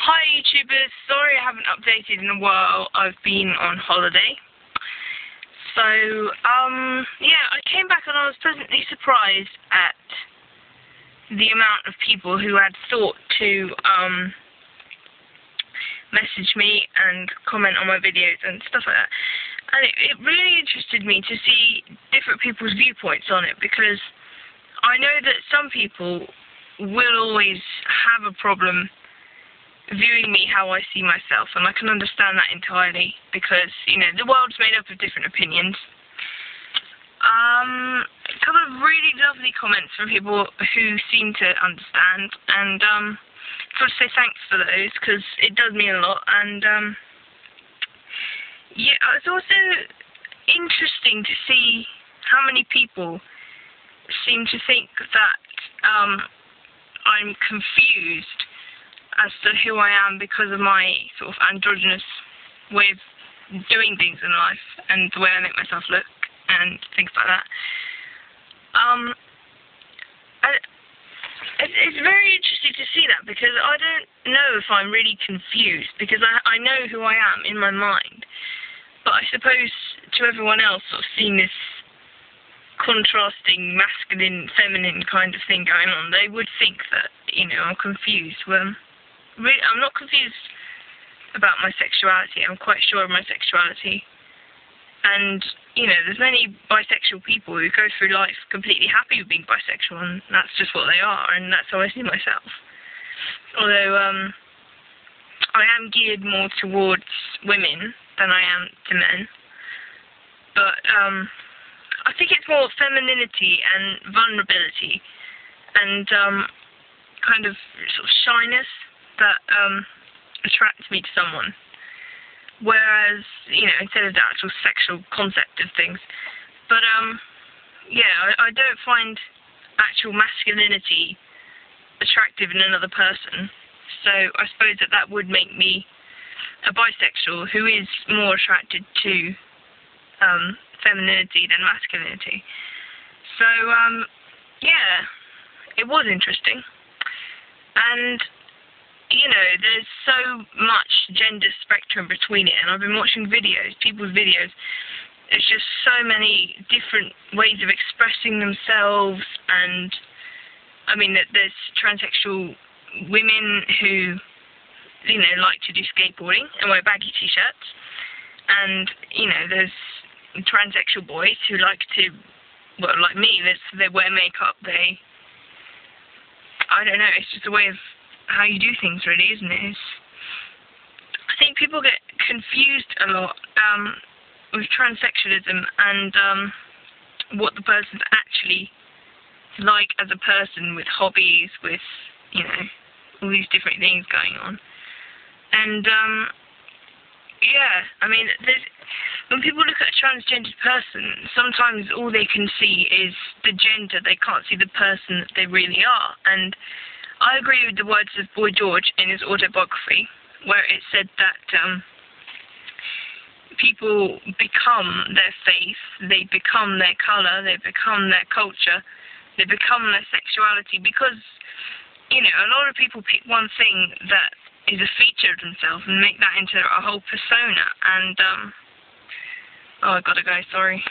Hi YouTubers, sorry I haven't updated in a while. I've been on holiday. So, yeah, I came back and I was pleasantly surprised at the amount of people who had thought to message me and comment on my videos and stuff like that. And it really interested me to see different people's viewpoints on it, because I know that some people will always have a problem viewing me how I see myself, and I can understand that entirely, because, you know, the world's made up of different opinions. A couple of really lovely comments from people who seem to understand, and I've got to say thanks for those, because it does mean a lot. And yeah, it's also interesting to see how many people seem to think that I'm confused as to who I am because of my sort of androgynous way of doing things in life and the way I make myself look and things like that. It's very interesting to see that, because I don't know if I'm really confused, because I know who I am in my mind, but I suppose to everyone else sort of seeing this contrasting masculine, feminine kind of thing going on, they would think that, you know, I'm confused. Well, really, I'm not confused about my sexuality. I'm quite sure of my sexuality. And, you know, there's many bisexual people who go through life completely happy with being bisexual, and that's just what they are, and that's how I see myself. Although, I am geared more towards women than I am to men. But, I think it's more femininity and vulnerability and, kind of sort of shyness that attracts me to someone, whereas, you know, instead of the actual sexual concept of things. But yeah, I don't find actual masculinity attractive in another person, so I suppose that would make me a bisexual who is more attracted to femininity than masculinity. So yeah, it was interesting. And, you know, there's so much gender spectrum between it, and I've been watching videos, people's videos. There's just so many different ways of expressing themselves, and, I mean, there's transsexual women who, you know, like to do skateboarding and wear baggy t-shirts, and, you know, there's transsexual boys who like to, well, like me, they wear makeup, I don't know, it's just a way of how you do things, really, isn't it? I think people get confused a lot with transsexualism and what the person's actually like as a person, with hobbies, with, you know, all these different things going on. And, yeah, I mean, when people look at a transgendered person, sometimes all they can see is the gender. They can't see the person that they really are. And I agree with the words of Boy George in his autobiography, where it said that people become their faith, they become their colour, they become their culture, they become their sexuality, because, you know, a lot of people pick one thing that is a feature of themselves and make that into a whole persona. And, oh, I gotta go, sorry.